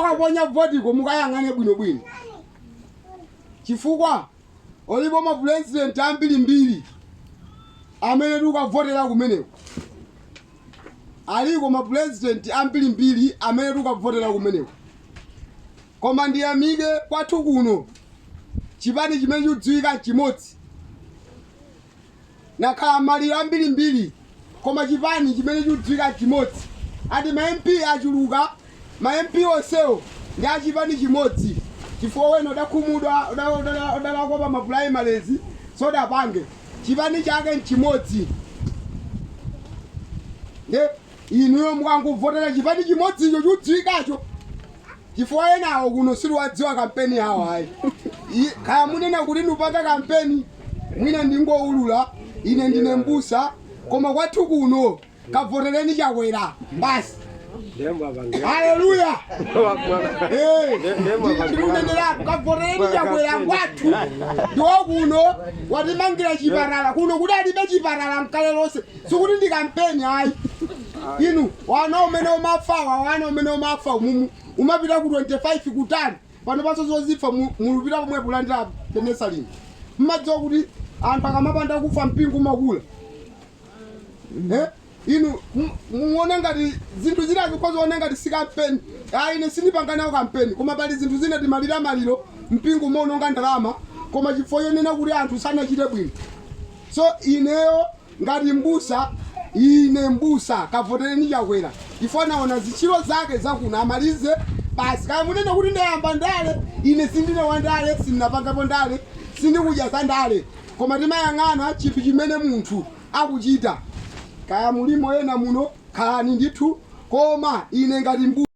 Mwakaponya voti ko mukayangane bwino. Chifukwa olipo ma president ambiri mbiri amene tukavotera kumeneko. Aliko ma president ambiri mbiri amene tukavotera kumeneko. Koma ndiyamike kwathu kuno chipani chimene chudziwika chimodzi. Nakhala maliro ambiri mbiri koma chipani chimene chudziwika chimodzi. Ati ma MP achuluka, ma MP onsewo ndi achipani chimodzi. Chifukwa wena udakhumudwa udalakopa ma primaries soda pange chipani chake chimodzi. Inuyo mukanguvotera chipani chimodzi icho chudziwikacho. Chifukwa yenawo kuno siri wadziwa kampeni yawo hayi. Kaya munena kuti ndupanga kampeni mwina ndingoulula ine ndine mbusa koma kwathu kuno Zavotereni Chakwera basi. Haleluya. Ndinenera Zavotereni Chakwera kwathu. Ndo kuno watimangira chiparala kuno kuti alibe chiparala mkale lonse. Sikuti ndi kampeni hayi. Inu wana umene umafa mumu umapita ku 25 kutani pano paso zozifa mulupita pomwe kulandira penesa lino. Mmadziwa kuti anthu akamapanda kufa mpingo makula. Inu muona ngati zinthu zina zikozoona ngati sikampeni. Ine sindipangana kampeni koma pali zinthu zina timalira maliro mpingo umaononga ndalama koma chifukwa yonena kuti anthu sanachite bwino. So ineyo ngati mbusa ine mbusa Zavotereni Chakwera chifukwa naona zichiro zake zakuna amalize basi. Kaya munena kuti ndayamba ndale ine sindine wandale sindinapangapo ndale sindikudya sandale koma timayang'ana chinthu chimene munthu akuchita. Kaya mulimo yena muno kaya ndithu koma ine ngati mbusa